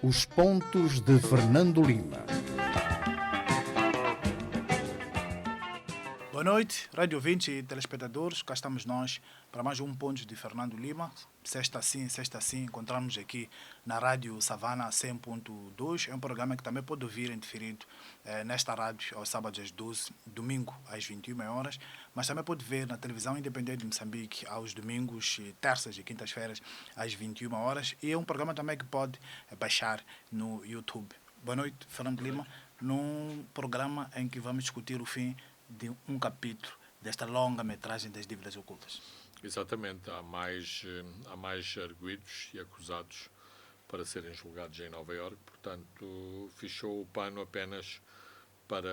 Os pontos de Fernando Lima. Boa noite, rádio ouvintes e telespectadores. Cá estamos nós para mais um Pontos de Fernando Lima. Sexta sim, encontramos aqui na Rádio Savana 100.2. É um programa que também pode ouvir em diferido nesta rádio aos sábados às 12, domingo às 21 horas, mas também pode ver na televisão independente de Moçambique aos domingos, terças e quintas-feiras às 21 horas. E é um programa também que pode baixar no YouTube. Boa noite, Fernando Lima, num programa em que vamos discutir o fim de um capítulo desta longa metragem das dívidas ocultas. Exatamente, há mais arguidos e acusados para serem julgados em Nova Iorque, portanto, fechou o pano apenas para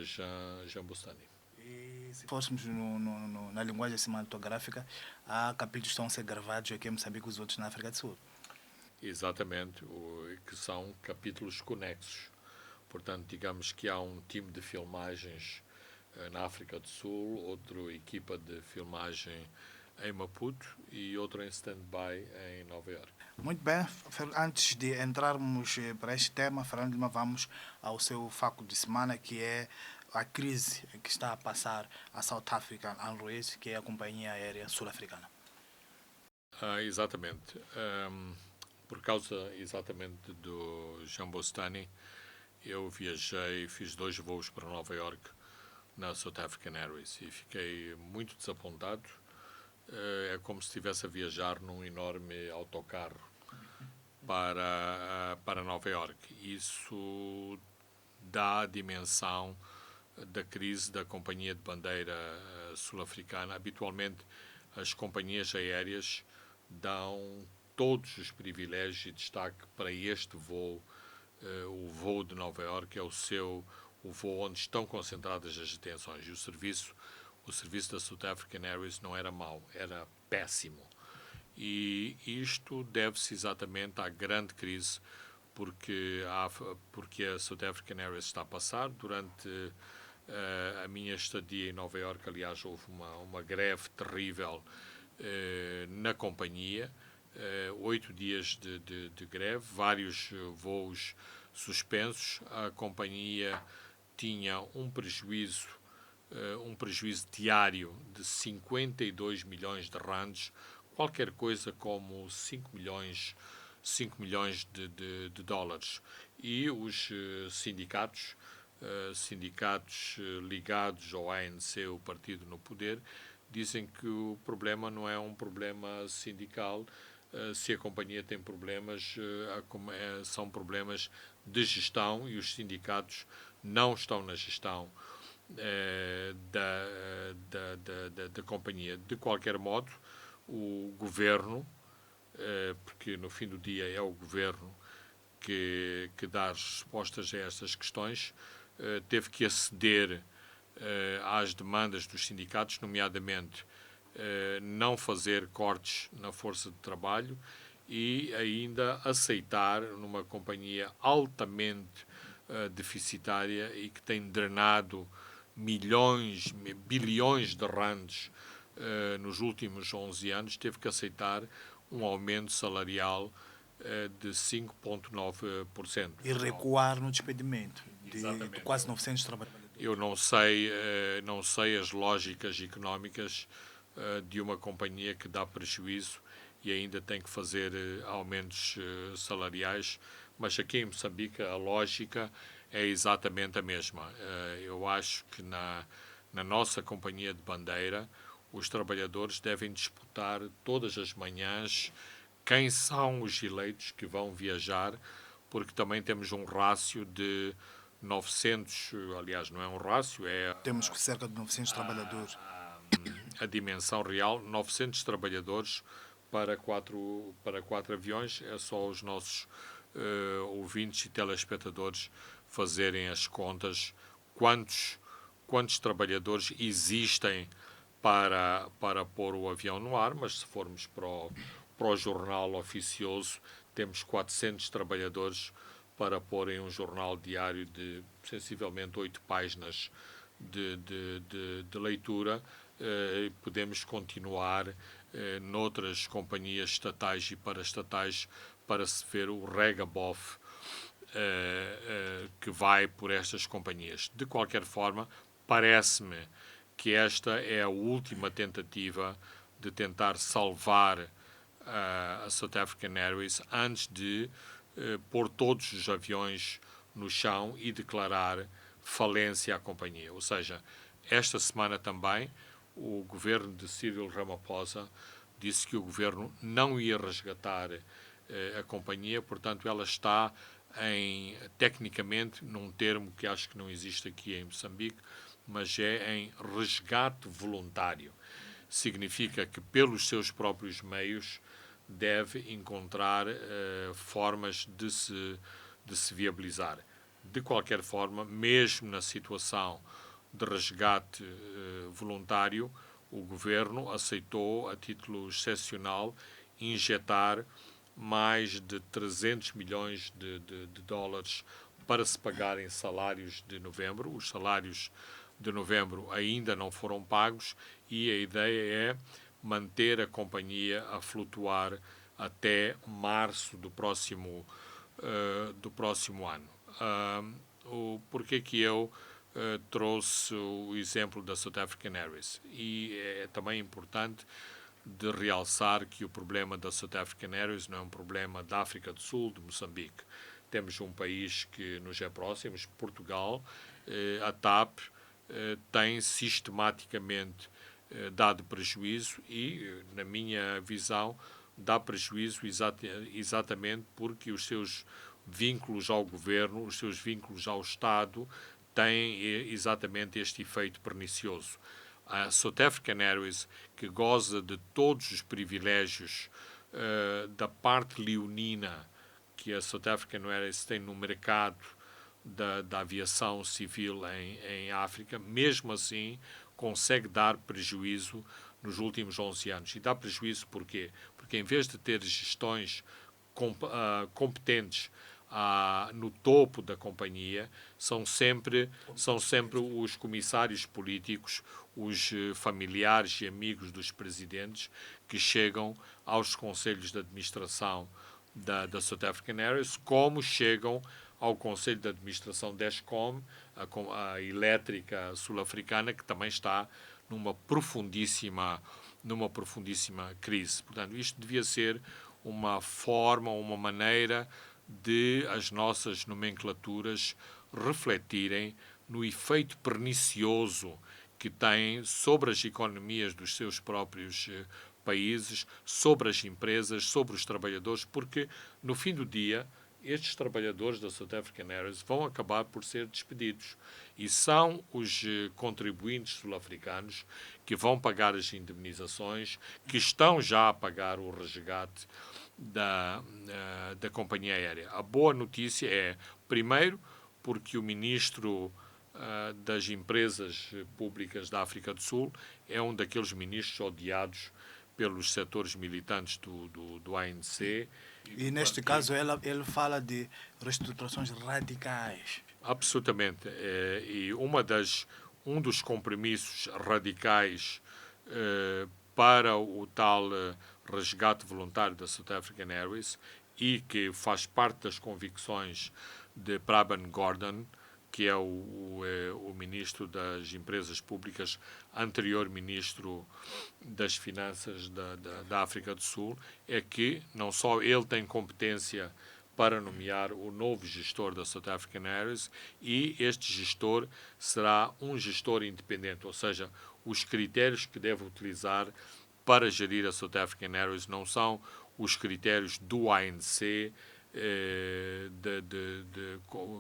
Jean Bustani. E se fôssemos na linguagem cinematográfica, há capítulos que estão a ser gravados aqui em Moçambique e os outros na África do Sul. Exatamente, que são capítulos conexos. Portanto, digamos que há um time de filmagens na África do Sul, outra equipa de filmagem em Maputo e outra em stand-by em Nova Iorque. Muito bem, antes de entrarmos para este tema, Fernando Lima, vamos ao seu foco de semana, que é a crise que está a passar a South African Airways, que é a companhia aérea sul-africana. Exatamente. Por causa exatamente do Jean Bustani, eu viajei, fiz 2 voos para Nova Iorque na South African Airways e fiquei muito desapontado. É como se estivesse a viajar num enorme autocarro para Nova Iorque. Isso dá a dimensão da crise da companhia de bandeira sul-africana. Habitualmente, as companhias aéreas dão todos os privilégios e destaque para este voo. O voo de Nova Iorque é o voo onde estão concentradas as atenções. E o serviço da South African Airways não era mau, era péssimo. E isto deve-se exatamente à grande crise porque a South African Airways está a passar. Durante a minha estadia em Nova Iorque, aliás, houve uma greve terrível na companhia. 8 dias de greve, vários voos suspensos. A companhia tinha um prejuízo diário de 52 milhões de rands, qualquer coisa como 5 milhões de dólares. E os sindicatos ligados ao ANC, o partido no poder, dizem que o problema não é um problema sindical. Se a companhia tem problemas, são problemas de gestão e os sindicatos não estão na gestão da companhia. De qualquer modo, o governo, porque no fim do dia é o governo que dá as respostas a estas questões, teve que aceder às demandas dos sindicatos, nomeadamente não fazer cortes na força de trabalho e ainda aceitar, numa companhia altamente deficitária e que tem drenado bilhões de rands nos últimos 11 anos, teve que aceitar um aumento salarial de 5,9%. E recuar no despedimento de quase 900 trabalhadores. Eu não sei as lógicas económicas de uma companhia que dá prejuízo e ainda tem que fazer aumentos salariais, mas aqui em Moçambique a lógica é exatamente a mesma. Eu acho que na nossa companhia de bandeira os trabalhadores devem disputar todas as manhãs quem são os eleitos que vão viajar, porque também temos um rácio de 900, aliás, não é um rácio, Temos cerca de 900 trabalhadores. A dimensão real, 900 trabalhadores para quatro aviões. É só os nossos ouvintes e telespectadores fazerem as contas quantos trabalhadores existem para pôr o avião no ar, mas se formos para o jornal oficioso, temos 400 trabalhadores para porem um jornal diário de sensivelmente 8 páginas de leitura. podemos continuar noutras companhias estatais e paraestatais para se ver o regabof que vai por estas companhias. De qualquer forma, parece-me que esta é a última tentativa de tentar salvar a South African Airways antes de pôr todos os aviões no chão e declarar falência à companhia. Ou seja, esta semana também o governo de Cyril Ramaphosa disse que o governo não ia resgatar a companhia, portanto ela está tecnicamente num termo que acho que não existe aqui em Moçambique, mas é em resgate voluntário. Significa que pelos seus próprios meios deve encontrar formas de se viabilizar. De qualquer forma, mesmo na situação de resgate voluntário, o governo aceitou, a título excepcional, injetar mais de 300 milhões de dólares para se pagarem salários de novembro. Os salários de novembro ainda não foram pagos e a ideia é manter a companhia a flutuar até março do próximo ano. Porquê que eu trouxe o exemplo da South African Airways? E é também importante de realçar que o problema da South African Airways não é um problema da África do Sul, de Moçambique. Temos um país que nos é próximo, Portugal. A TAP tem sistematicamente dado prejuízo e, na minha visão, dá prejuízo exatamente porque os seus vínculos ao governo, os seus vínculos ao Estado têm exatamente este efeito pernicioso. A South African Airways, que goza de todos os privilégios da parte leonina que a South African Airways tem no mercado da aviação civil em África, mesmo assim consegue dar prejuízo nos últimos 11 anos. E dá prejuízo porquê? Porque em vez de ter gestões competentes no topo da companhia, são sempre os comissários políticos, os familiares e amigos dos presidentes que chegam aos conselhos de administração da South African Airways, como chegam ao conselho de administração da Eskom, a elétrica sul-africana, que também está numa profundíssima crise. Portanto, isto devia ser uma forma, uma maneira de as nossas nomenclaturas refletirem no efeito pernicioso que têm sobre as economias dos seus próprios países, sobre as empresas, sobre os trabalhadores, porque, no fim do dia, estes trabalhadores da South African Airways vão acabar por ser despedidos. E são os contribuintes sul-africanos que vão pagar as indemnizações, que estão já a pagar o resgate da companhia aérea. A boa notícia é, primeiro, porque o ministro das empresas públicas da África do Sul é um daqueles ministros odiados pelos setores militantes do ANC. E neste caso ele fala de reestruturações radicais. Absolutamente. E um dos compromissos radicais para o tal resgate voluntário da South African Airways e que faz parte das convicções de Prabhan Gordhan, que é o ministro das Empresas Públicas, anterior ministro das Finanças da África do Sul, é que não só ele tem competência para nomear o novo gestor da South African Airways e este gestor será um gestor independente, ou seja, os critérios que deve utilizar para gerir a South African Airways não são os critérios do ANC,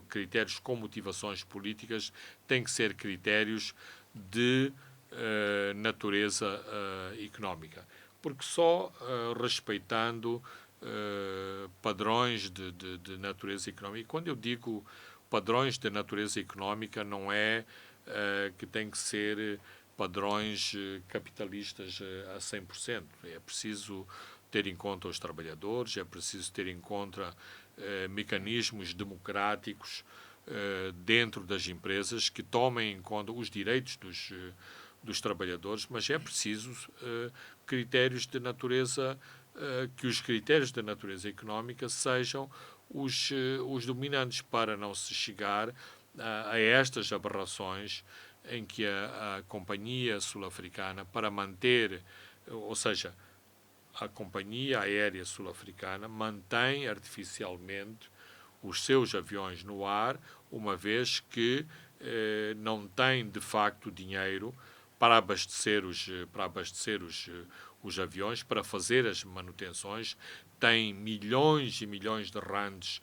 critérios com motivações políticas, tem que ser critérios de natureza económica, porque só respeitando padrões de natureza económica, e quando eu digo padrões de natureza económica não é que tem que ser padrões capitalistas a 100%, é preciso ter em conta os trabalhadores, é preciso ter em conta mecanismos democráticos dentro das empresas que tomem em conta os direitos dos trabalhadores, mas é preciso critérios de natureza, que os critérios da natureza económica sejam os dominantes para não se chegar a estas aberrações em que a companhia sul-africana, para manter, ou seja, a companhia aérea sul-africana mantém artificialmente os seus aviões no ar, uma vez que não tem de facto dinheiro para abastecer os aviões, para fazer as manutenções, tem milhões e milhões de rands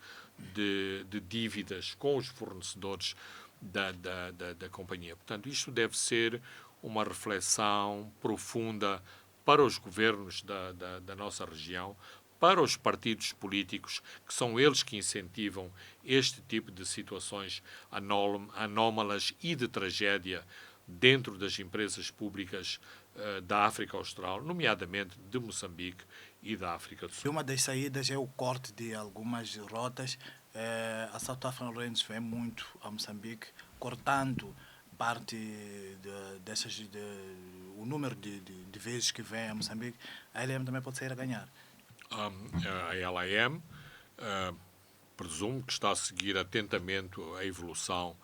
de dívidas com os fornecedores da companhia. Portanto, isto deve ser uma reflexão profunda para os governos da nossa região, para os partidos políticos, que são eles que incentivam este tipo de situações anómalas e de tragédia dentro das empresas públicas da África Austral, nomeadamente de Moçambique e da África do E Sul. uma das saídas é o corte de algumas rotas. A South African Railways vem muito a Moçambique, cortando parte o número de vezes que vem a Moçambique. A LM também pode sair a ganhar. A LAM presumo que está a seguir atentamente a evolução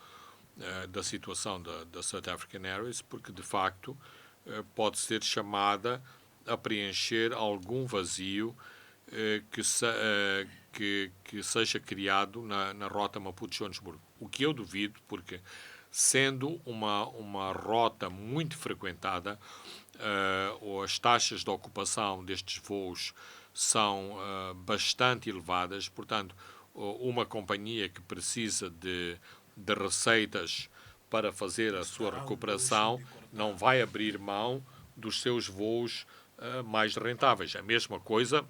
da situação da South African Airways, porque de facto pode ser chamada a preencher algum vazio que seja criado na rota Maputo-Joanesburgo. O que eu duvido, porque sendo uma rota muito frequentada, ou as taxas de ocupação destes voos são bastante elevadas, portanto, uma companhia que precisa de receitas para fazer a sua recuperação não vai abrir mão dos seus voos mais rentáveis. A mesma coisa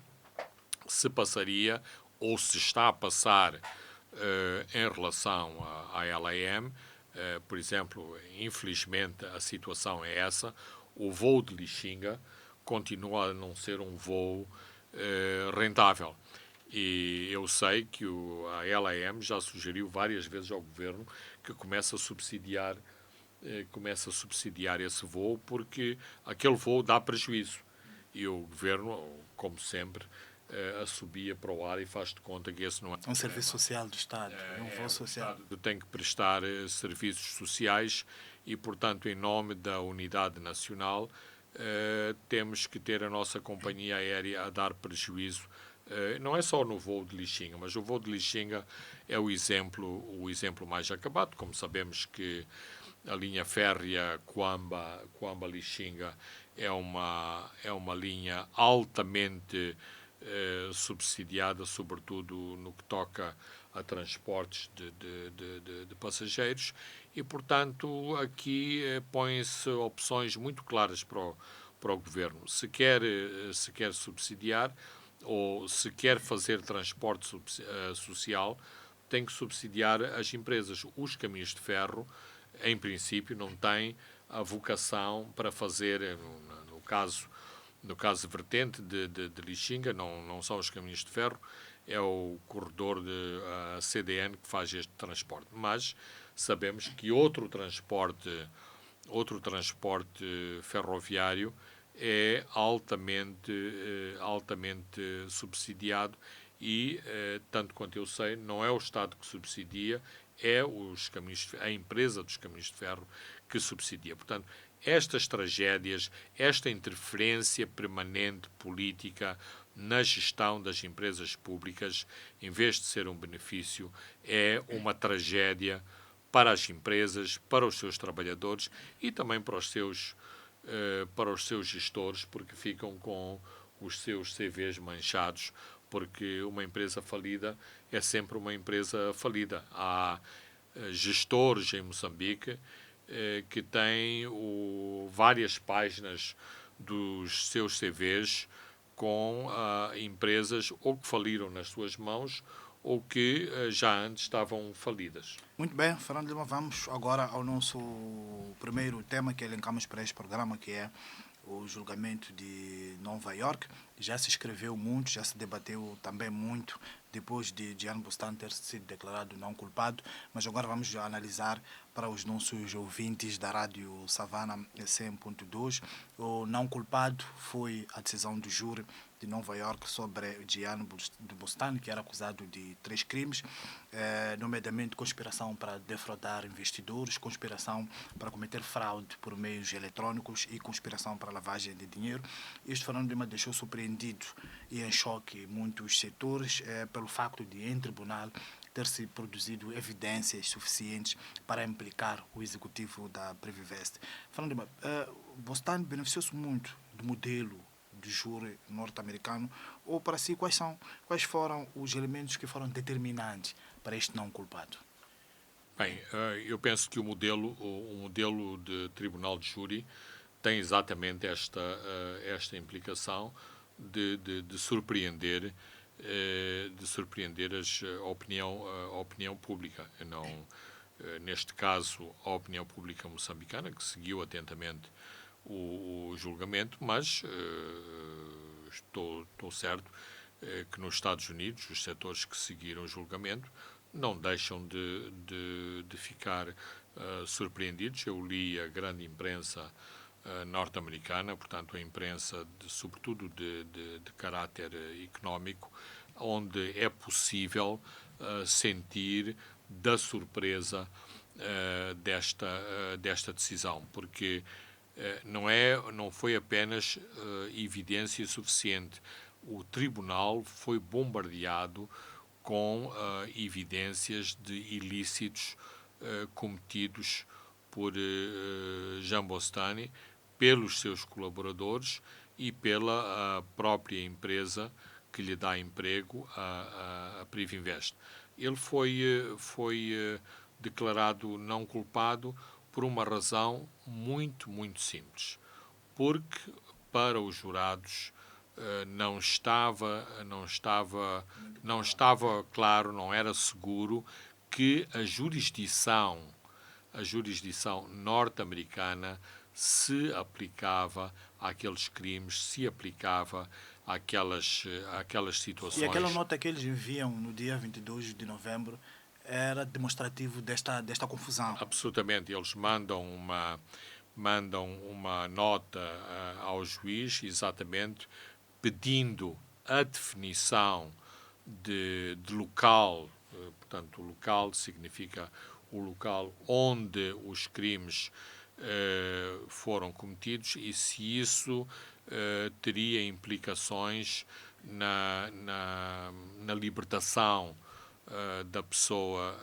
se passaria ou se está a passar em relação à LAM. Por exemplo, infelizmente a situação é essa. O voo de Lixinga continua a não ser um voo rentável. E eu sei que a LAM já sugeriu várias vezes ao governo que comece a subsidiar esse voo, porque aquele voo dá prejuízo. E o governo, como sempre, assobia para o ar e faz de conta que esse não é um serviço social do Estado, um voo social. O Estado tem que prestar serviços sociais e, portanto, em nome da unidade nacional, temos que ter a nossa companhia aérea a dar prejuízo. Não é só no voo de Lixinga, mas o voo de Lixinga é o exemplo mais acabado. Como sabemos que a linha férrea Coamba-Lixinga é uma linha altamente subsidiada, sobretudo no que toca a transportes de passageiros, e, portanto, aqui põem-se opções muito claras para o governo. Se quer subsidiar ou se quer fazer transporte social, tem que subsidiar as empresas. Os caminhos de ferro, em princípio, não têm a vocação para fazer, no caso vertente de Lixinga, não são os caminhos de ferro, é o corredor de CDN que faz este transporte. Mas sabemos que outro transporte ferroviário é altamente subsidiado e, tanto quanto eu sei, não é o Estado que subsidia, é a empresa dos caminhos de ferro que subsidia. Portanto, estas tragédias, esta interferência permanente política na gestão das empresas públicas, em vez de ser um benefício, é uma tragédia para as empresas, para os seus trabalhadores e também para os seus gestores, porque ficam com os seus CVs manchados, porque uma empresa falida é sempre uma empresa falida. Há gestores em Moçambique que têm várias páginas dos seus CVs com empresas ou que faliram nas suas mãos ou que já antes estavam falidas. Muito bem, Fernando Lima, vamos agora ao nosso primeiro tema que elencamos para este programa, que é o julgamento de Nova York. Já se escreveu muito, já se debateu também muito depois de Gian Bustani ter sido declarado não culpado, mas agora vamos analisar para os nossos ouvintes da Rádio Savana 100.2. O não culpado foi a decisão do júri de Nova York sobre Gian Bustani, que era acusado de 3 crimes, nomeadamente conspiração para defraudar investidores, conspiração para cometer fraude por meios eletrônicos e conspiração para lavagem de dinheiro. Isto, Fernando Lima, deixou surpreendido e em choque muitos setores pelo facto de, em tribunal, ter-se produzido evidências suficientes para implicar o executivo da Previvest. Fernando Lima, Bustani beneficiou-se muito do modelo de júri norte-americano, ou para si quais foram os elementos que foram determinantes para este não culpado? Bem, eu penso que o modelo de tribunal de júri tem exatamente esta implicação de surpreender a opinião pública. Não, neste caso, a opinião pública moçambicana, que seguiu atentamente o julgamento, mas estou certo que nos Estados Unidos, os setores que seguiram o julgamento não deixam de ficar surpreendidos. Eu li a grande imprensa norte-americana, portanto a imprensa sobretudo de caráter económico, onde é possível sentir da surpresa desta decisão, porque não foi apenas evidência suficiente. O tribunal foi bombardeado com evidências de ilícitos cometidos por Gian Bustani, pelos seus colaboradores e pela própria empresa que lhe dá emprego, a Privinvest. Ele foi declarado não culpado por uma razão muito, muito simples. Porque para os jurados não estava claro, não era seguro que a jurisdição norte-americana se aplicava àqueles crimes, se aplicava àquelas situações. E aquela nota que eles enviam no dia 22 de novembro era demonstrativo desta confusão. Absolutamente. Eles mandam uma nota ao juiz, exatamente, pedindo a definição de local. Portanto, o local significa o local onde os crimes foram cometidos e se isso teria implicações na libertação da pessoa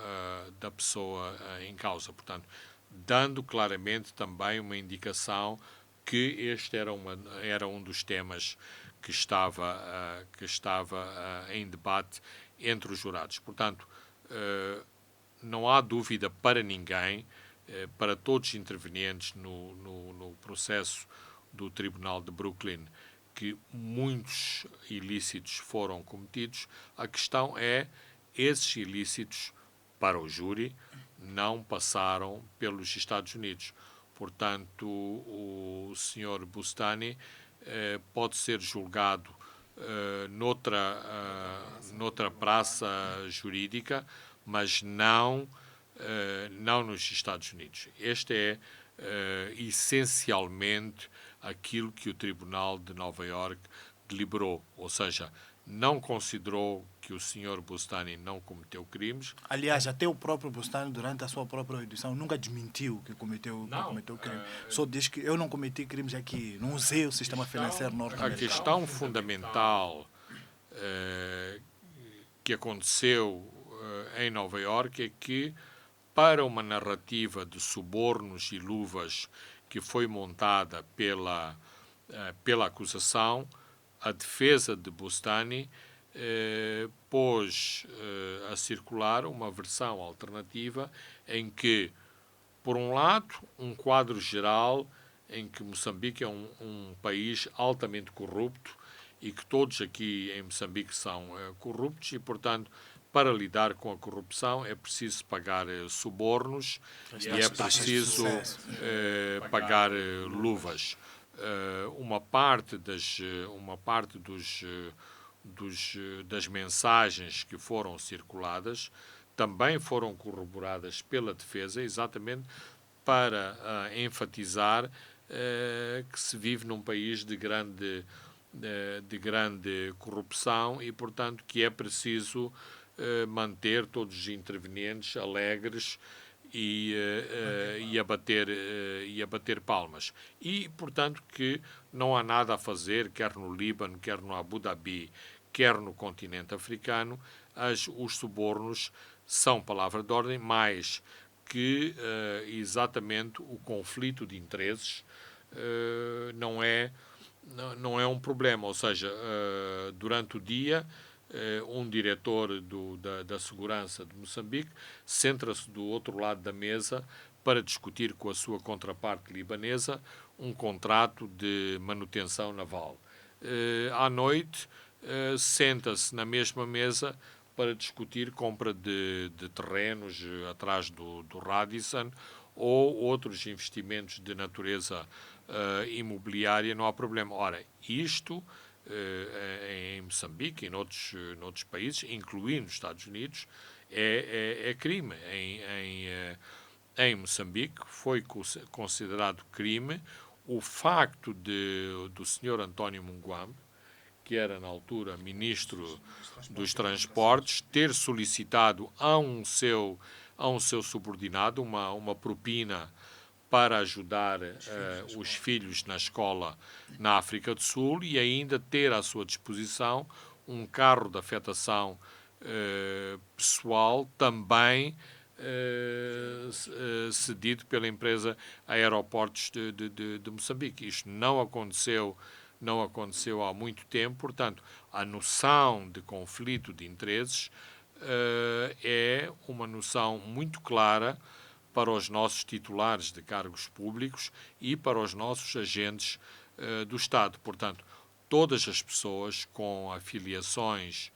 em causa. Portanto, dando claramente também uma indicação que este era um dos temas que estava em debate entre os jurados. Portanto, não há dúvida para ninguém, para todos os intervenientes no processo do Tribunal de Brooklyn, que muitos ilícitos foram cometidos. A questão é, esses ilícitos, para o júri, não passaram pelos Estados Unidos. Portanto, o Sr. Bustani pode ser julgado noutra praça jurídica, mas não nos Estados Unidos. Este é essencialmente aquilo que o Tribunal de Nova Iorque deliberou, ou seja, não considerou que o Sr. Bustani não cometeu crimes. Aliás, até o próprio Bustani, durante a sua própria audição, nunca desmentiu que cometeu crime. Só diz que eu não cometi crimes aqui, não usei o sistema financeiro norte-americano. A questão fundamental que aconteceu em Nova Iorque é que, para uma narrativa de subornos e luvas que foi montada pela acusação, a defesa de Bustani pôs a circular uma versão alternativa em que, por um lado, um quadro geral em que Moçambique é um país altamente corrupto e que todos aqui em Moçambique são corruptos e, portanto, para lidar com a corrupção é preciso pagar subornos e é preciso pagar luvas. Uma parte das mensagens que foram circuladas também foram corroboradas pela defesa, exatamente para enfatizar que se vive num país de grande corrupção e, portanto, que é preciso manter todos os intervenientes alegres e a bater palmas. E, portanto, que não há nada a fazer, quer no Líbano, quer no Abu Dhabi, quer no continente africano, os subornos são palavra de ordem, mais que exatamente o conflito de interesses não é um problema. Ou seja, durante o dia, um diretor da segurança de Moçambique centra-se do outro lado da mesa para discutir com a sua contraparte libanesa um contrato de manutenção naval. À noite, senta-se na mesma mesa para discutir compra de terrenos atrás do Radisson ou outros investimentos de natureza imobiliária, não há problema. Ora, isto em Moçambique e noutros países, incluindo os Estados Unidos, é crime. Em Moçambique foi considerado crime o facto do Sr. António Munguambe, que era na altura ministro dos Transportes, ter solicitado a um seu subordinado uma propina para ajudar os filhos na escola na África do Sul e ainda ter à sua disposição um carro de afetação pessoal também cedido pela empresa Aeroportos de Moçambique. Isto não aconteceu há muito tempo, portanto, a noção de conflito de interesses é uma noção muito clara para os nossos titulares de cargos públicos e para os nossos agentes do Estado. Portanto, todas as pessoas com afiliações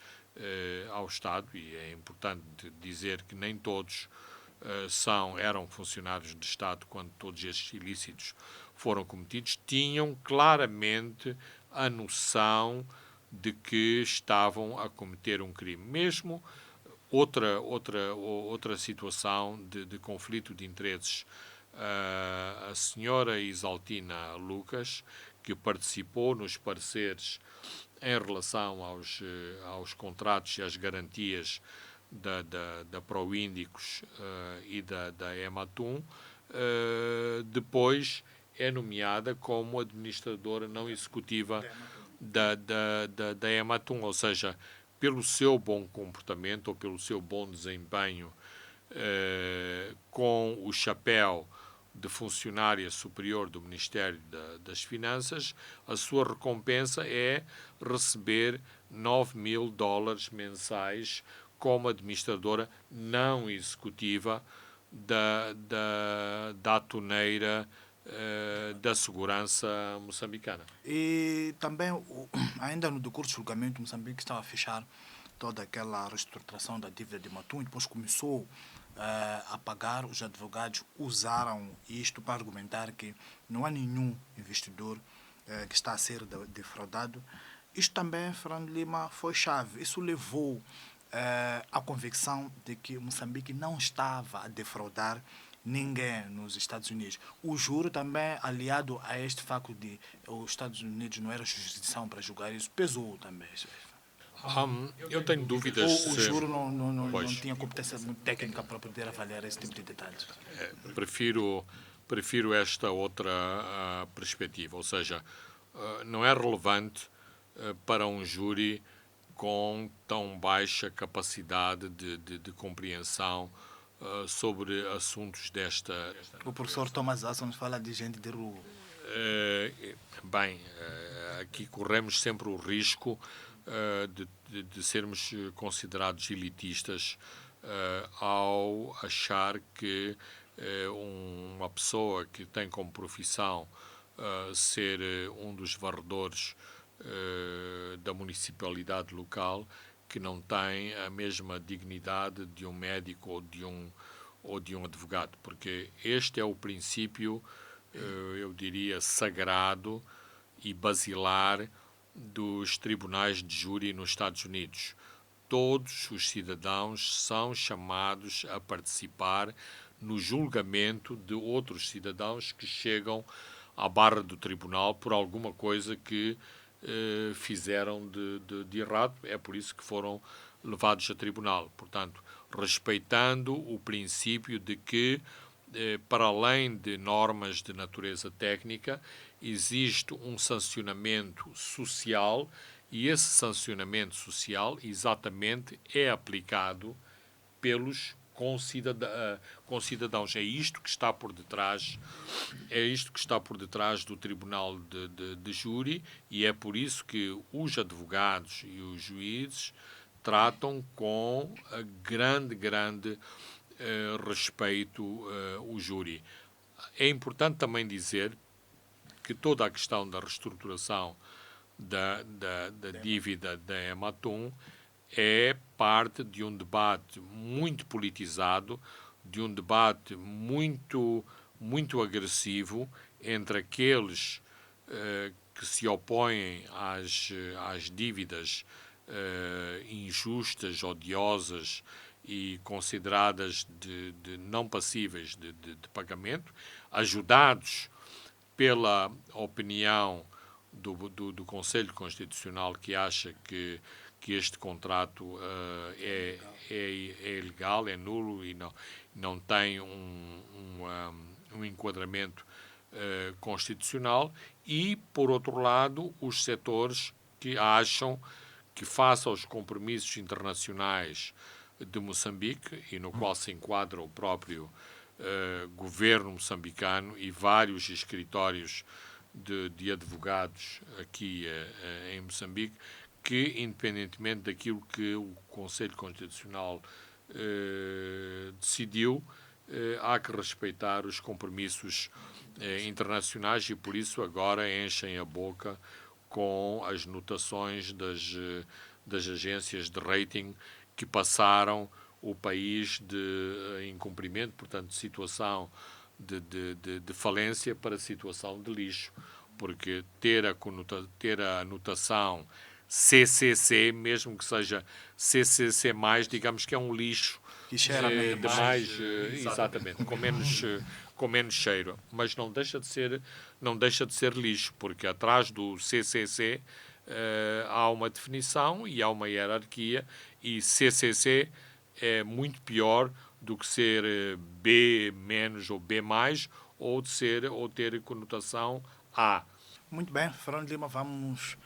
ao Estado, e é importante dizer que nem todos eram funcionários de Estado quando todos estes ilícitos foram cometidos, tinham claramente a noção de que estavam a cometer um crime. Mesmo outra situação de conflito de interesses. A senhora Isaltina Lucas, que participou nos pareceres em relação aos contratos e às garantias da Proíndicos e da Ematum, depois é nomeada como administradora não executiva da Ematum, ou seja, pelo seu bom comportamento ou pelo seu bom desempenho com o chapéu de funcionária superior do Ministério das Finanças, a sua recompensa é receber $9.000 mensais como administradora não executiva da atoneira da segurança moçambicana. E também, ainda no decurso do julgamento, Moçambique estava a fechar toda aquela reestruturação da dívida de Matum e depois começou a pagar. Os advogados usaram isto para argumentar que não há nenhum investidor que está a ser defraudado. Isto também, Fernando Lima, foi chave. Isso levou à convicção de que Moçambique não estava a defraudar ninguém nos Estados Unidos. O juro também, aliado a este facto de os Estados Unidos não era jurisdição para julgar isso, pesou também. Eu tenho dúvidas O juro não tinha competência muito técnica para poder avaliar esse tipo de detalhes. Prefiro esta outra perspectiva, ou seja, não é relevante para um júri com tão baixa capacidade de compreensão sobre assuntos desta... O professor Thomas Asson fala de gente de rua. Aqui corremos sempre o risco de sermos considerados elitistas ao achar que uma pessoa que tem como profissão ser um dos varredores da municipalidade local, que não tem a mesma dignidade de um médico ou de um advogado, porque este é o princípio, eu diria, sagrado e basilar dos tribunais de júri nos Estados Unidos. Todos os cidadãos são chamados a participar no julgamento de outros cidadãos que chegam à barra do tribunal por alguma coisa que fizeram de errado. É por isso que foram levados a tribunal. Portanto, respeitando o princípio de que, para além de normas de natureza técnica, existe um sancionamento social e esse sancionamento social exatamente é aplicado pelos concidadãos. É isto que está por detrás, do Tribunal de Júri, e é por isso que os advogados e os juízes tratam com grande respeito o júri. É importante também dizer que toda a questão da reestruturação da dívida da Ematum é parte de um debate muito politizado, de um debate muito agressivo entre aqueles que se opõem às dívidas injustas, odiosas e consideradas de não passíveis de pagamento, ajudados pela opinião do Conselho Constitucional, que acha que este contrato é ilegal, é nulo e não tem um enquadramento constitucional, e, por outro lado, os setores que acham que, face aos compromissos internacionais de Moçambique, e no qual se enquadra o próprio governo moçambicano e vários escritórios de advogados aqui em Moçambique, que, independentemente daquilo que o Conselho Constitucional decidiu, há que respeitar os compromissos internacionais, e por isso agora enchem a boca com as notações das agências de rating que passaram o país de incumprimento, portanto, de situação de falência para situação de lixo, porque ter a anotação CCC, mesmo que seja CCC+, digamos que é um lixo Que cheira menos. exatamente, com menos cheiro, mas não deixa de ser lixo, porque atrás do CCC há uma definição e há uma hierarquia, e CCC é muito pior do que ser B- ou B+, ou ter conotação A. Muito bem, Fernando Lima, vamos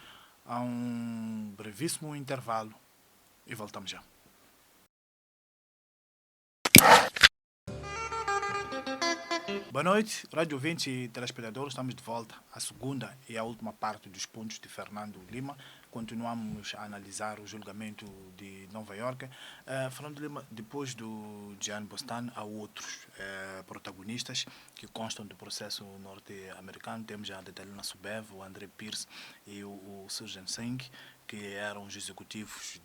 a um brevíssimo intervalo e voltamos já. Boa noite, rádio ouvintes e telespectadores. Estamos de volta à segunda e à última parte dos pontos de Fernando Lima. Continuamos a analisar o julgamento de Nova Iorque. Fernando Lima, depois do Jean Bostan, há outros protagonistas que constam do processo norte-americano. Temos a Detalina Subev, o André Pierce e o Surgeon Singh, que eram os executivos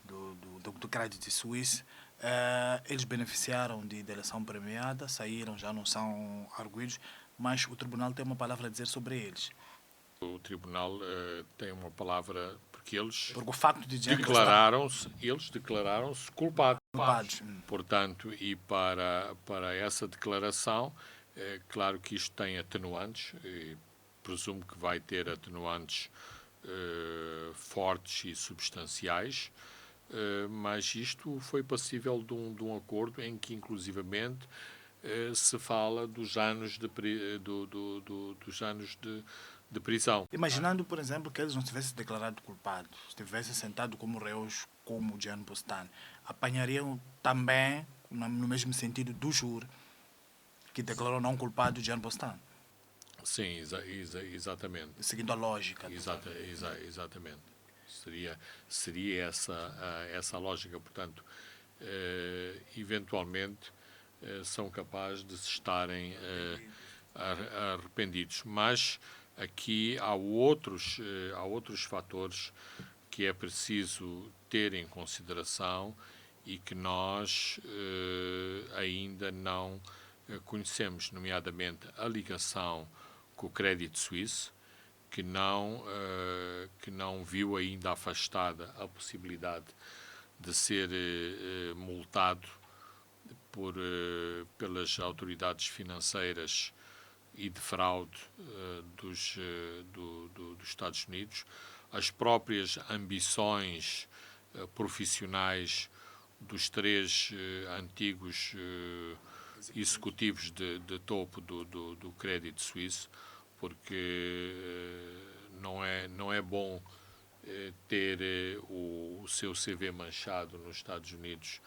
do Credit Suisse. Eles beneficiaram de eleição premiada, saíram, já não são arguidos, mas o tribunal tem uma palavra a dizer sobre eles. O tribunal tem uma palavra, porque eles Porque o facto de declararam-se culpados. culpados. Portanto, e para essa declaração, claro que isto tem atenuantes, e presumo que vai ter atenuantes fortes e substanciais, mas isto foi passível de um acordo em que, inclusivamente, se fala dos anos dos anos de prisão. Imaginando, por exemplo, que eles não tivessem declarado culpados, estivessem sentados como réus, como o Jean Bostan, apanhariam também, no mesmo sentido do júri, que declarou não culpado o Jean Bostan. Sim, exatamente. Seguindo a lógica. Exatamente. Seria essa a lógica. Portanto, eventualmente são capazes de se estarem arrependidos. Mas aqui há outros fatores que é preciso ter em consideração e que nós ainda não conhecemos, nomeadamente a ligação com o Credit Suisse, que não viu ainda afastada a possibilidade de ser multado pelas autoridades financeiras e de fraude dos Estados Unidos. As próprias ambições profissionais dos três antigos executivos de topo do Credit Suisse, porque não é bom ter o seu CV manchado nos Estados Unidos,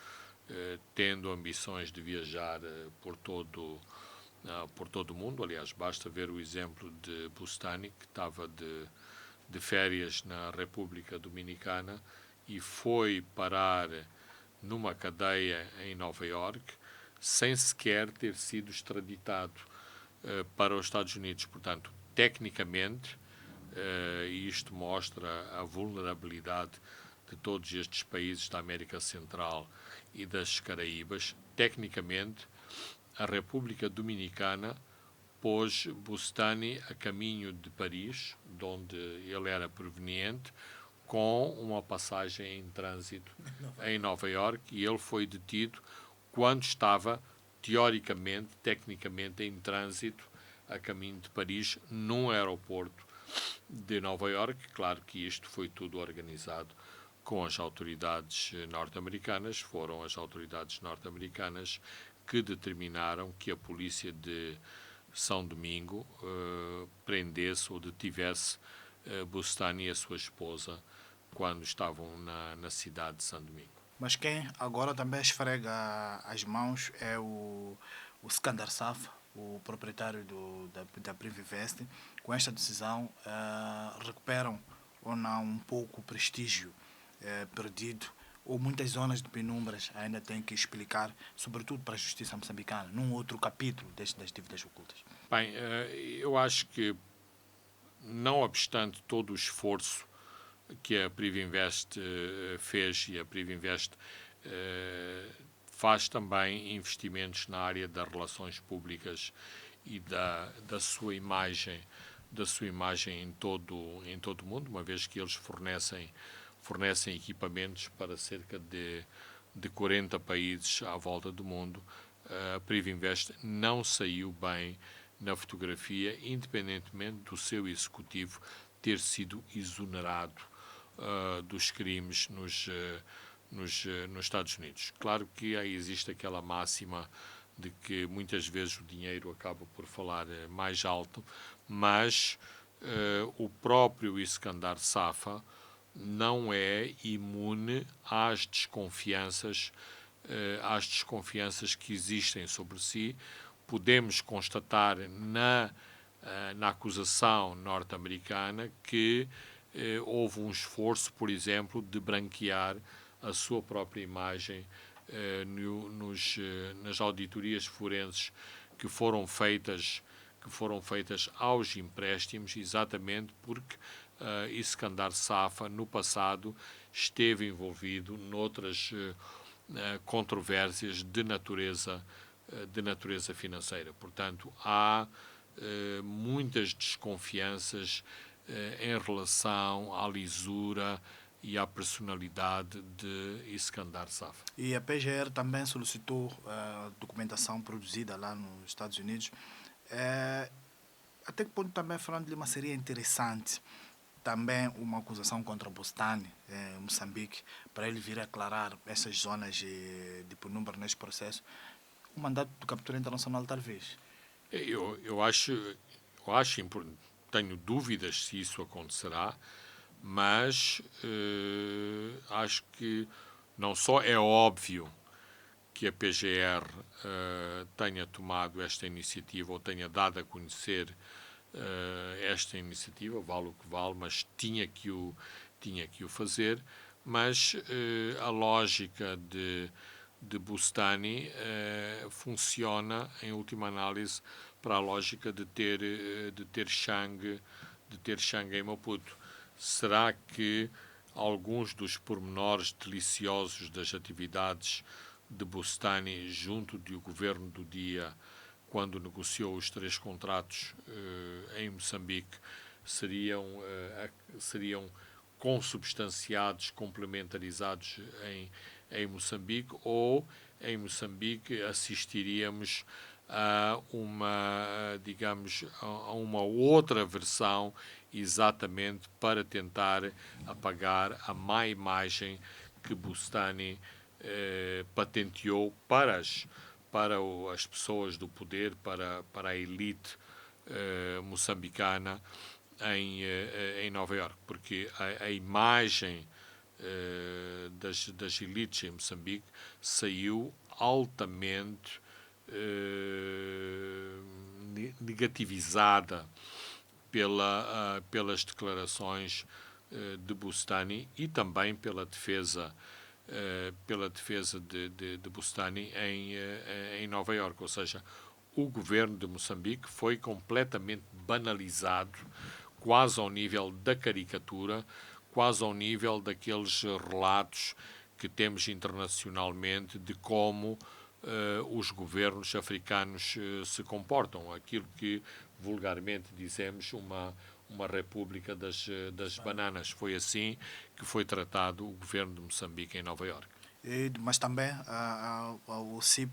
tendo ambições de viajar por todo o mundo. Aliás, basta ver o exemplo de Bustani, que estava de férias na República Dominicana e foi parar numa cadeia em Nova Iorque sem sequer ter sido extraditado para os Estados Unidos. Portanto, tecnicamente, e isto mostra a vulnerabilidade de todos estes países da América Central e das Caraíbas, tecnicamente, a República Dominicana pôs Bustani a caminho de Paris, de onde ele era proveniente, com uma passagem em trânsito em Nova Iorque, e ele foi detido quando estava, teoricamente, tecnicamente, em trânsito a caminho de Paris, num aeroporto de Nova Iorque. Claro que isto foi tudo organizado com as autoridades norte-americanas. Foram as autoridades norte-americanas que determinaram que a polícia de São Domingo prendesse ou detivesse Bustani e a sua esposa quando estavam na cidade de São Domingo. Mas quem agora também esfrega as mãos é o Skandar Safa, o proprietário da Privinvest. Com esta decisão, recuperam ou não um pouco o prestígio perdido, ou muitas zonas de penumbras ainda têm que explicar, sobretudo para a justiça moçambicana, num outro capítulo das dívidas ocultas? Bem, eu acho que, não obstante todo o esforço que a Privinvest fez, e a Privinvest faz também investimentos na área das relações públicas e da sua imagem em todo o mundo, uma vez que eles fornecem equipamentos para cerca de 40 países à volta do mundo. A Privinvest não saiu bem na fotografia, independentemente do seu executivo ter sido exonerado dos crimes nos Estados Unidos. Claro que aí existe aquela máxima de que muitas vezes o dinheiro acaba por falar mais alto, mas o próprio Skandar Safa não é imune às desconfianças que existem sobre si. Podemos constatar na acusação norte-americana que houve um esforço, por exemplo, de branquear a sua própria imagem nas auditorias forenses que foram feitas aos empréstimos, exatamente porque Skandar Safa, no passado, esteve envolvido noutras controvérsias de natureza financeira. Portanto, há muitas desconfianças em relação à lisura e à personalidade de Skandar Safa. E a PGR também solicitou documentação produzida lá nos Estados Unidos. Até que ponto também, Fernando de Lima, seria interessante também uma acusação contra Bustani, em Moçambique, para ele vir aclarar essas zonas de penumbra neste processo? O mandato do captura internacional, talvez. Eu acho importante. Tenho dúvidas se isso acontecerá, mas acho que não só é óbvio que a PGR tenha tomado esta iniciativa ou tenha dado a conhecer esta iniciativa, vale o que vale, mas tinha que o fazer, mas a lógica de Bustani funciona, em última análise, para a lógica de ter Xang em Maputo. Será que alguns dos pormenores deliciosos das atividades de Bustani junto do governo do dia, quando negociou os 3 contratos em Moçambique, seriam consubstanciados, complementarizados em Moçambique, ou em Moçambique assistiríamos a a uma outra versão, exatamente para tentar apagar a má imagem que Bustani patenteou para as pessoas do poder, para a elite moçambicana em Nova Iorque, porque a imagem das elites em Moçambique saiu altamente negativizada pelas declarações de Bustani e também pela defesa de Bustani em Nova Iorque. Ou seja, o governo de Moçambique foi completamente banalizado, quase ao nível da caricatura, quase ao nível daqueles relatos que temos internacionalmente de como os governos africanos se comportam, aquilo que vulgarmente dizemos uma república das bananas. Foi assim que foi tratado o governo de Moçambique em Nova Iorque. Mas também o CIP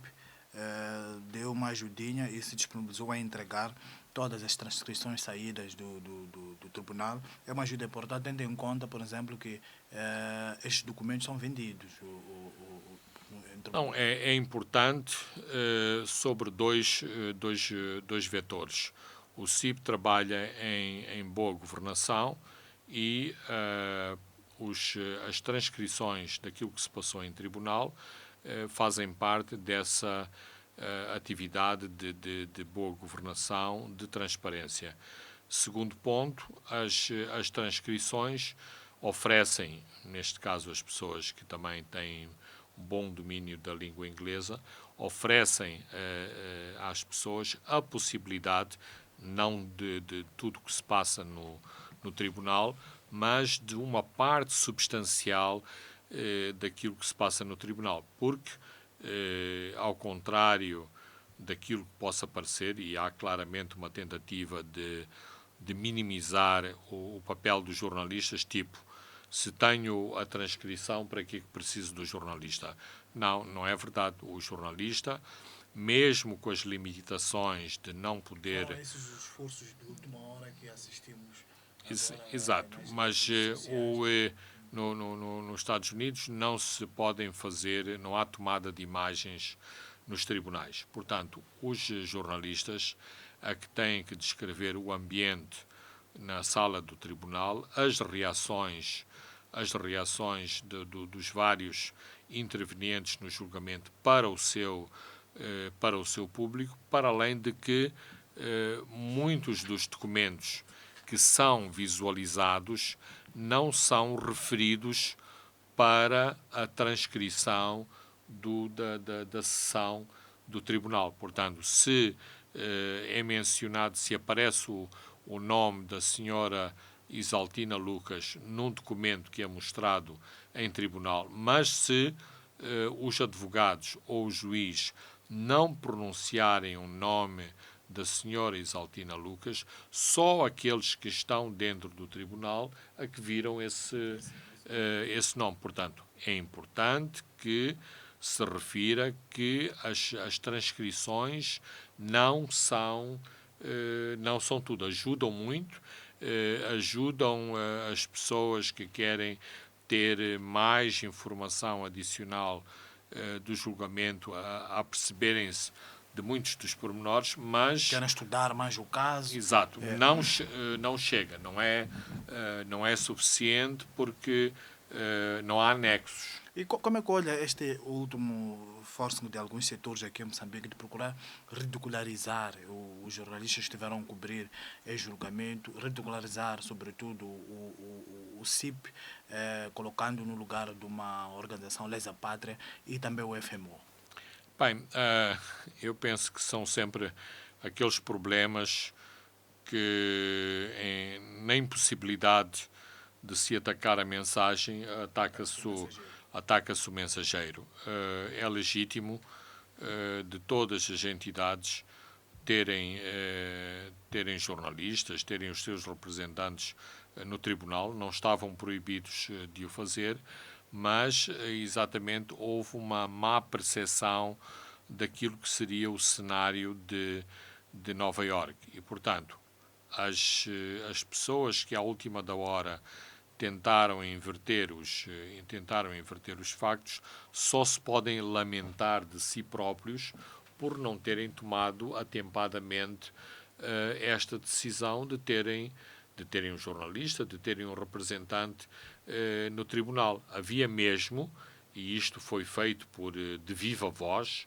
deu uma ajudinha e se disponibilizou a entregar todas as transcrições saídas do tribunal. É uma ajuda importante, tendo em conta, por exemplo, que estes documentos são vendidos. Não, é importante sobre dois vetores. O CIP trabalha em boa governação e as transcrições daquilo que se passou em tribunal fazem parte dessa atividade de boa governação, de transparência. Segundo ponto, as transcrições oferecem, neste caso as pessoas que também têm um bom domínio da língua inglesa, oferecem às pessoas a possibilidade, não de tudo que se passa no tribunal, mas de uma parte substancial daquilo que se passa no tribunal, porque, ao contrário daquilo que possa parecer, e há claramente uma tentativa de minimizar o papel dos jornalistas, tipo, se tenho a transcrição, para que preciso do jornalista? Não é verdade. O jornalista, mesmo com as limitações de não poder... São esses os esforços de última hora que assistimos agora. Exato, mas nos Estados Unidos não se podem fazer, não há tomada de imagens nos tribunais. Portanto, os jornalistas que têm que descrever o ambiente na sala do tribunal, as reações dos vários intervenientes no julgamento para o seu público, para além de que muitos dos documentos que são visualizados não são referidos para a transcrição da sessão do tribunal. Portanto, se é mencionado, se aparece o nome da senhora Isaltina Lucas num documento que é mostrado em tribunal, mas se os advogados ou o juiz não pronunciarem o nome da senhora Isaltina Lucas, só aqueles que estão dentro do tribunal a que viram esse nome. Portanto, é importante que se refira que as transcrições não são tudo. Ajudam muito, ajudam as pessoas que querem ter mais informação adicional do julgamento a perceberem-se de muitos dos pormenores, mas... Querem estudar mais o caso. Exato. Não chega. Não é suficiente porque não há anexos. E como é que olha este último esforço de alguns setores aqui em Moçambique de procurar ridicularizar os jornalistas que estiveram a cobrir esse julgamento, ridicularizar, sobretudo, o CIP, colocando no lugar de uma organização lesa pátria e também o FMO? Bem, eu penso que são sempre aqueles problemas que, na impossibilidade de se atacar a mensagem, ataca-se o mensageiro. É legítimo de todas as entidades terem jornalistas, terem os seus representantes no tribunal, não estavam proibidos de o fazer, mas exatamente houve uma má percepção daquilo que seria o cenário de Nova Iorque. E, portanto, as pessoas que à última da hora tentaram inverter os factos só se podem lamentar de si próprios por não terem tomado atempadamente esta decisão de terem um jornalista, de terem um representante no tribunal. Havia mesmo, e isto foi feito de viva voz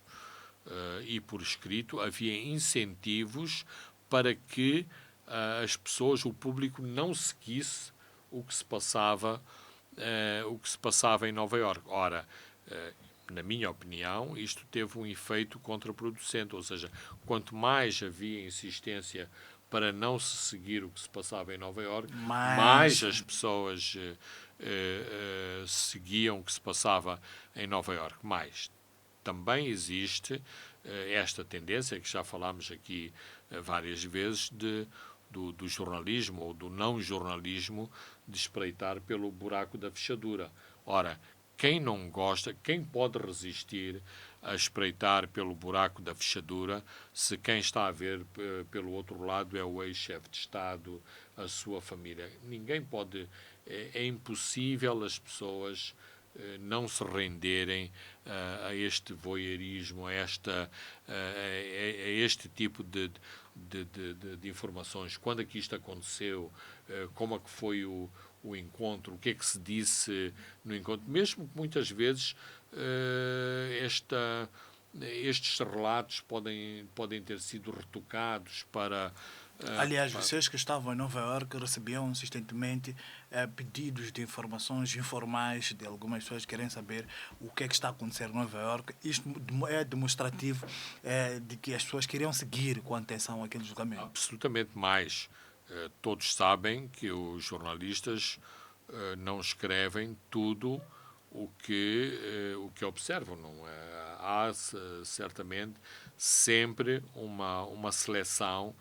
e por escrito, havia incentivos para que as pessoas, o público, não seguisse o que se passava em Nova Iorque. Ora, na minha opinião, isto teve um efeito contraproducente, ou seja, quanto mais havia insistência para não se seguir o que se passava em Nova Iorque, mais as pessoas seguiam o que se passava em Nova Iorque. Mais também existe esta tendência, que já falámos aqui várias vezes, do jornalismo ou do não jornalismo de espreitar pelo buraco da fechadura. Ora, quem não gosta, quem pode resistir a espreitar pelo buraco da fechadura se quem está a ver pelo outro lado é o ex-chefe de Estado, a sua família? Ninguém pode. É impossível as pessoas não se renderem a este voyeurismo, a este tipo de informações. Quando é que isto aconteceu? Como é que foi o encontro? O que é que se disse no encontro? Mesmo que muitas vezes estes relatos podem ter sido retocados para... Aliás, vocês que estavam em Nova Iorque recebiam insistentemente pedidos de informações informais de algumas pessoas que querem saber o que é que está a acontecer em Nova Iorque. Isto é demonstrativo de que as pessoas queriam seguir com atenção aquele julgamento. Absolutamente mais. Todos sabem que os jornalistas não escrevem tudo o que observam. Não é? Há certamente sempre uma seleção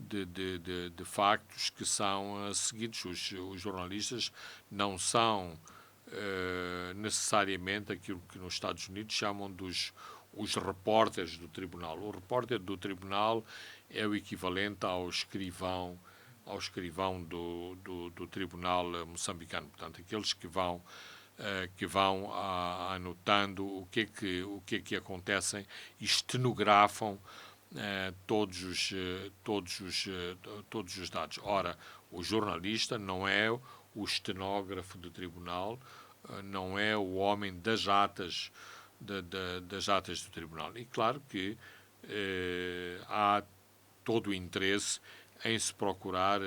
de factos que são seguidos. Os jornalistas não são necessariamente aquilo que nos Estados Unidos chamam os repórteres do tribunal. O repórter do tribunal é o equivalente ao escrivão do tribunal moçambicano. Portanto, aqueles que vão anotando o que é que acontecem e estenografam todos os dados. Ora, o jornalista não é o estenógrafo do tribunal, não é o homem das atas do tribunal. E claro que há todo o interesse em se procurar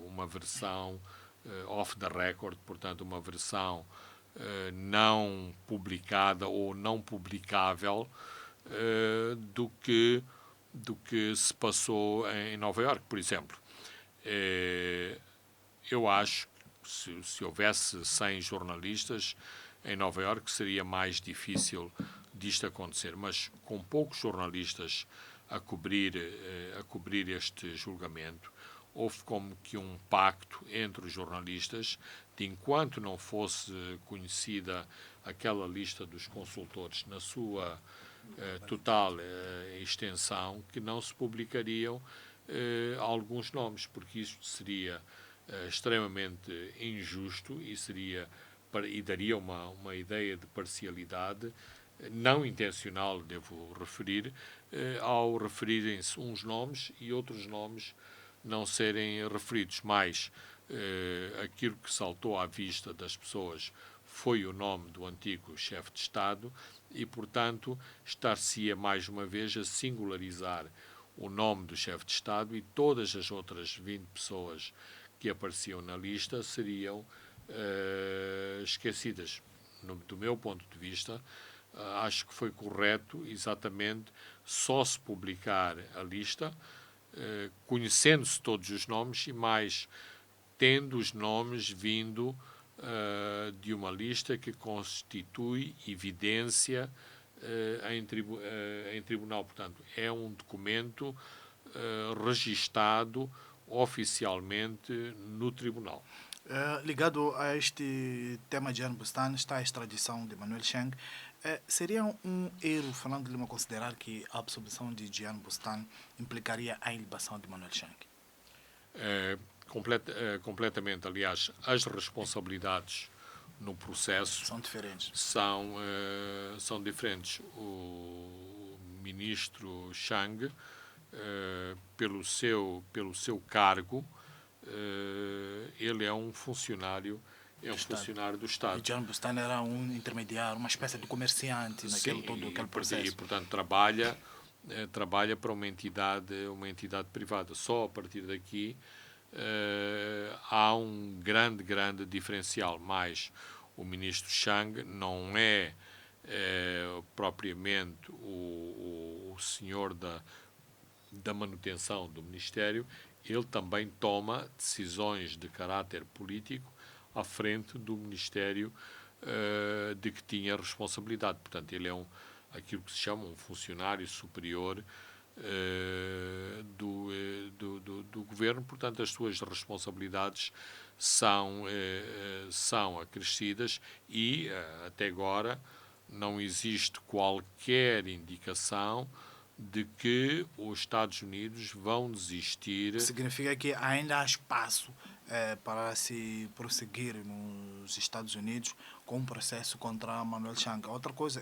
uma versão off the record, portanto, uma versão não publicada ou não publicável do que se passou em Nova Iorque, por exemplo. Eu acho que se houvesse 100 jornalistas em Nova Iorque seria mais difícil disto acontecer, mas com poucos jornalistas a cobrir este julgamento, houve como que um pacto entre os jornalistas de, enquanto não fosse conhecida aquela lista dos consultores na sua total extensão, que não se publicariam alguns nomes, porque isto seria extremamente injusto e daria uma ideia de parcialidade não intencional, devo referir, ao referirem-se uns nomes e outros nomes não serem referidos. Mas aquilo que saltou à vista das pessoas foi o nome do antigo chefe de Estado e, portanto, estar-se-ia mais uma vez a singularizar o nome do chefe de Estado, e todas as outras 20 pessoas que apareciam na lista seriam esquecidas. Do meu ponto de vista, acho que foi correto exatamente só se publicar a lista, conhecendo-se todos os nomes e mais tendo os nomes vindo de uma lista que constitui evidência em tribunal. Portanto, é um documento registado oficialmente no tribunal. Ligado a este tema de Jean Bustan está a extradição de Manuel Chang. Seria um erro, Fernando Lima, considerar que a absolvição de Jean Bustan implicaria a ilibação de Manuel Chang? Completamente. Aliás, as responsabilidades no processo São diferentes. São diferentes. O ministro Chang, pelo seu cargo, ele é um funcionário do Estado. E Jean Bustan era um intermediário, uma espécie de comerciante naquele aquele processo. E, portanto, trabalha para uma entidade privada. Só a partir daqui há um grande diferencial. Mas o ministro Chang não é propriamente o senhor da manutenção do Ministério. Ele também toma decisões de caráter político à frente do Ministério de que tinha responsabilidade. Portanto, ele é aquilo que se chama um funcionário superior do governo. Portanto, as suas responsabilidades são acrescidas e, até agora, não existe qualquer indicação de que os Estados Unidos vão desistir. Significa que ainda há espaço para se prosseguir nos Estados Unidos com um processo contra Manuel Chang. Outra coisa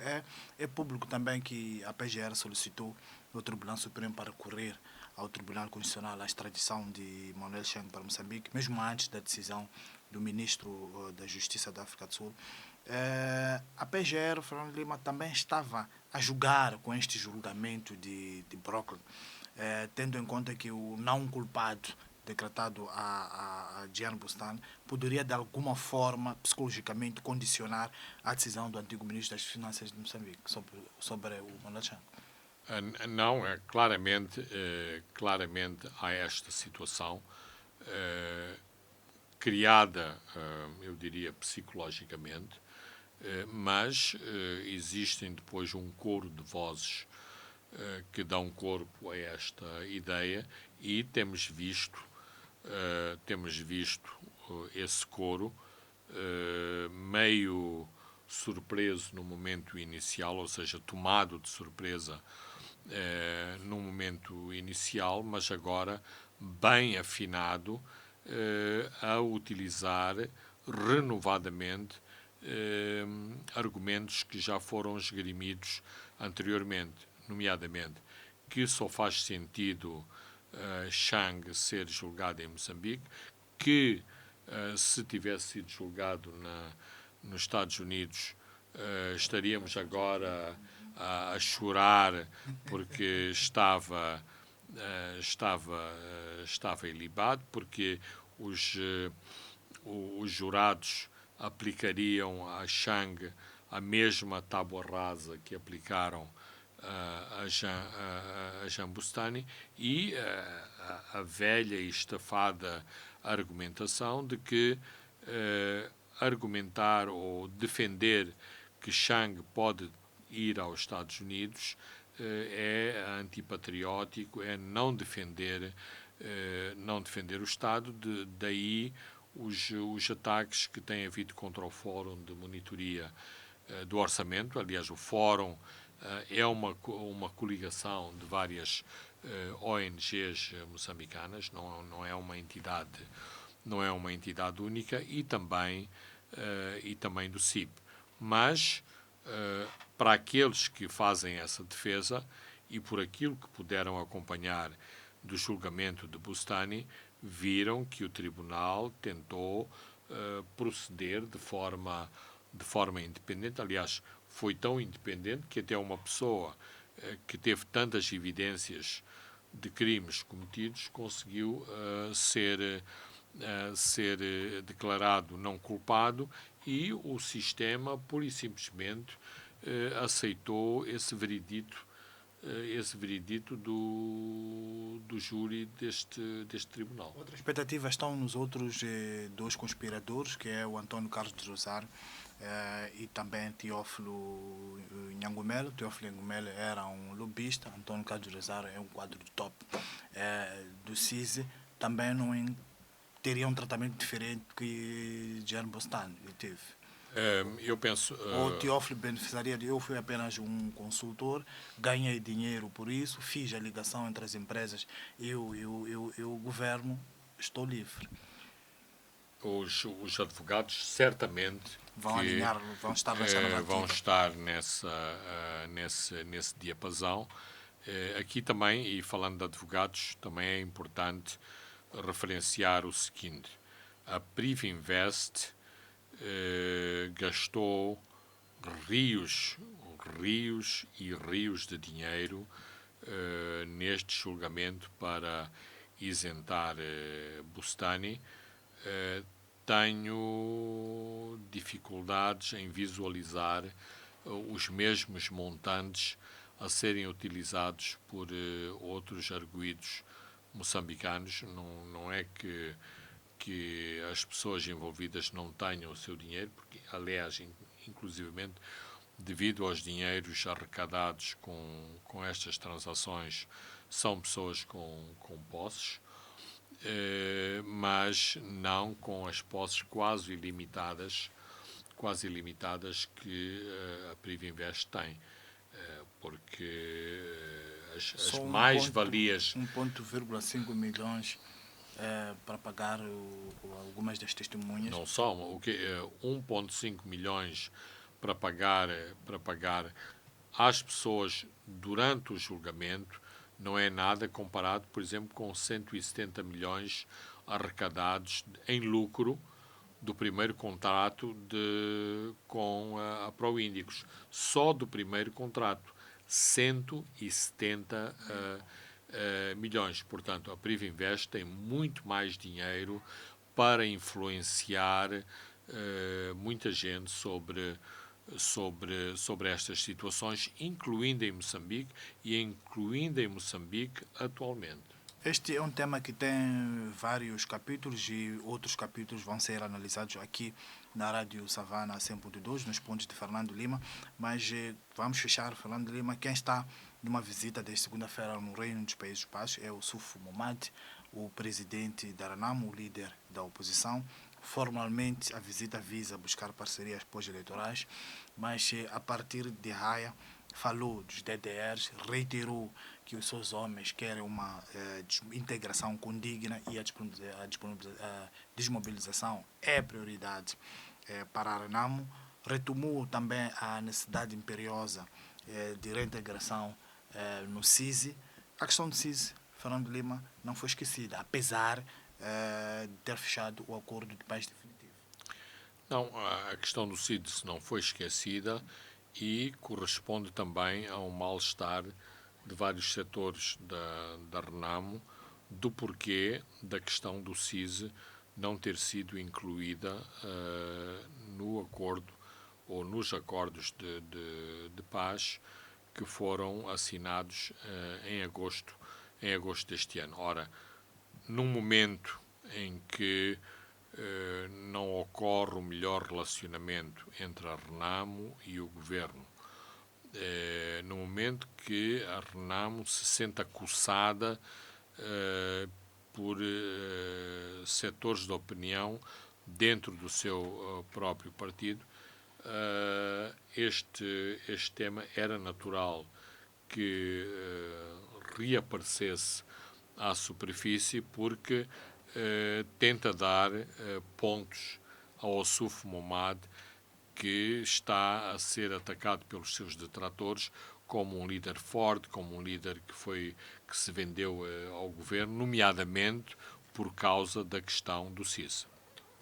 é público também que a PGR solicitou no Tribunal Supremo para recorrer ao Tribunal Constitucional a extradição de Manuel Chang para Moçambique, mesmo antes da decisão do ministro da Justiça da África do Sul. A PGR, Fernando Lima, também estava a julgar com este julgamento de Brooklyn, tendo em conta que o não culpado decretado a Jean Bustan poderia de alguma forma psicologicamente condicionar a decisão do antigo ministro das Finanças de Moçambique sobre o Manuel Chang. Não, claramente há esta situação criada, eu diria, psicologicamente, mas existem depois um coro de vozes que dão corpo a esta ideia e temos visto esse coro meio surpreso no momento inicial, ou seja, tomado de surpresa no momento inicial, mas agora bem afinado a utilizar renovadamente argumentos que já foram esgrimidos anteriormente, nomeadamente que só faz sentido Chang ser julgado em Moçambique, que se tivesse sido julgado nos Estados Unidos estaríamos agora a chorar porque estava ilibado, porque os jurados aplicariam a Chang a mesma tábua rasa que aplicaram a Jean Bustani e a velha e estafada argumentação de que argumentar ou defender que Chang pode ir aos Estados Unidos é antipatriótico, é não defender o Estado. Daí os ataques que têm havido contra o Fórum de Monitoria do Orçamento. Aliás, o Fórum é uma coligação de várias ONGs moçambicanas, não é uma entidade única, e também do CIP. Mas para aqueles que fazem essa defesa e por aquilo que puderam acompanhar do julgamento de Bustani, viram que o Tribunal tentou proceder de forma independente. Aliás, foi tão independente que até uma pessoa que teve tantas evidências de crimes cometidos conseguiu ser declarado não culpado, e o sistema pura e simplesmente aceitou esse veredito esse veredito do júri deste tribunal. Outras expectativas estão nos outros dois conspiradores, que é o António Carlos de Rosário e também Teófilo Nhangumelo. Teófilo Nhangumelo era um lobista, António Carlos de Rosário é um quadro de top do CISI. Também não teria um tratamento diferente que Jean Bostan teve. Eu penso... O Teófilo beneficiaria de eu fui apenas um consultor, ganhei dinheiro por isso, fiz a ligação entre as empresas e o governo, estou livre. Os advogados certamente Vão alinhar, vão estar nessa narrativa. Vão estar nesse diapasão. Aqui também, e falando de advogados, também é importante referenciar o seguinte: a Privinvest gastou rios e rios de dinheiro neste julgamento para isentar Bustani. Tenho dificuldades em visualizar os mesmos montantes a serem utilizados por outros arguidos moçambicanos. Não é que as pessoas envolvidas não tenham o seu dinheiro, porque, aliás, inclusivamente, devido aos dinheiros arrecadados com estas transações, são pessoas com posses, mas não com as posses quase ilimitadas que a Privinvest tem, porque as mais-valias... 1,5 milhões para pagar algumas das testemunhas. Não só, 1,5 milhões para pagar às pessoas durante o julgamento não é nada comparado, por exemplo, com 170 milhões arrecadados em lucro do primeiro contrato com a Proíndicos. Só do primeiro contrato, 170 milhões. Portanto, a Privinvest tem muito mais dinheiro para influenciar muita gente sobre estas situações, incluindo em Moçambique e incluindo em Moçambique atualmente. Este é um tema que tem vários capítulos e outros capítulos vão ser analisados aqui na Rádio Savana 100.2, nos pontos de Fernando Lima, mas vamos fechar Fernando Lima. Quem está numa visita desde segunda-feira no Reino dos Países Baixos é o Sufo Momad, o presidente da Renamo, o líder da oposição. Formalmente, a visita visa buscar parcerias pós-eleitorais, mas a partir de Raia falou dos DDRs, reiterou que os seus homens querem uma integração condigna e a desmobilização é prioridade para a Renamo. Retomou também a necessidade imperiosa de reintegração no CISI. A questão do CISI, Fernando Lima, não foi esquecida, apesar de ter fechado o acordo de paz definitivo. Não, a questão do CISI não foi esquecida e corresponde também a um mal-estar de vários setores da Renamo do porquê da questão do CISI não ter sido incluída no acordo ou nos acordos de paz que foram assinados em agosto deste ano. Ora, num momento em que não ocorre o melhor relacionamento entre a Renamo e o governo, no momento que a Renamo se sente acossada por setores de opinião dentro do seu próprio partido, este tema era natural que reaparecesse à superfície, porque tenta dar pontos ao Sufo Momad, que está a ser atacado pelos seus detratores como um líder forte, como um líder que se vendeu ao governo, nomeadamente por causa da questão do CIS.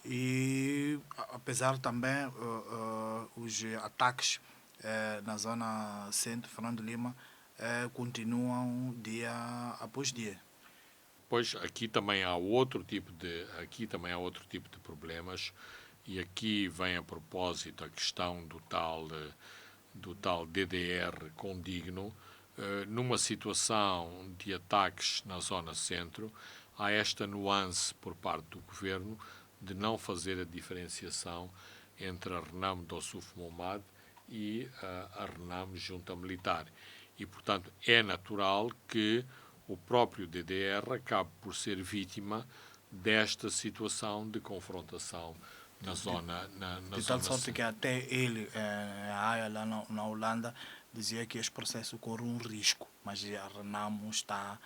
E apesar também os ataques na zona centro, Fernando Lima, continuam dia após dia. Pois aqui também há outro tipo de problemas, e aqui vem a propósito a questão do tal DDR condigno. numa situação de ataques na zona centro, há esta nuance por parte do governo de não fazer a diferenciação entre a Renamo Dossuf Momad e a Renamo Junta Militar. E, portanto, é natural que o próprio DDR acabe por ser vítima desta situação de confrontação na zona De tal sorte que até ele, a AIA lá na Holanda, dizia que este processo corre um risco, mas a Renamo está,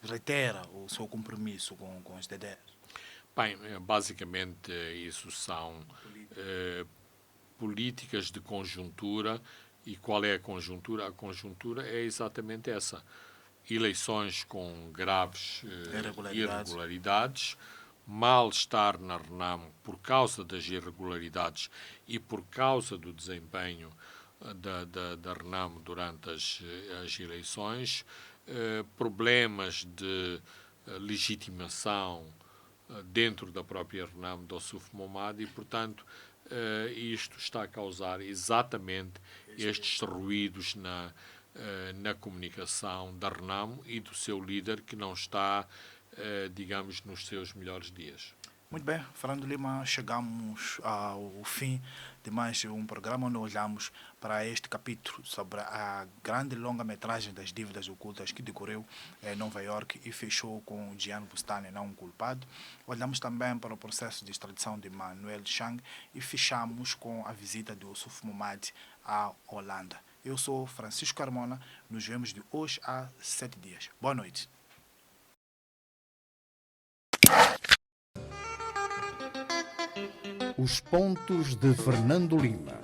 reitera o seu compromisso com os DDR. Bem, basicamente isso são políticas de conjuntura. E qual é a conjuntura? A conjuntura é exatamente essa. Eleições com graves irregularidades, mal-estar na Renamo por causa das irregularidades e por causa do desempenho da Renamo durante as eleições, problemas de legitimação dentro da própria Renamo Dossuf Momad e, portanto, isto está a causar exatamente estes ruídos na comunicação da Renamo e do seu líder, que não está, digamos, nos seus melhores dias. Muito bem, Fernando Lima, chegamos ao fim de mais um programa onde olhamos para este capítulo sobre a grande longa-metragem das dívidas ocultas que decorreu em Nova York e fechou com Gian Bustani, não um culpado. Olhamos também para o processo de extradição de Manuel Chang e fechamos com a visita de Dossuf Momad à Holanda. Eu sou Francisco Carmona, nos vemos de hoje a 7 dias. Boa noite. Os pontos de Fernando Lima.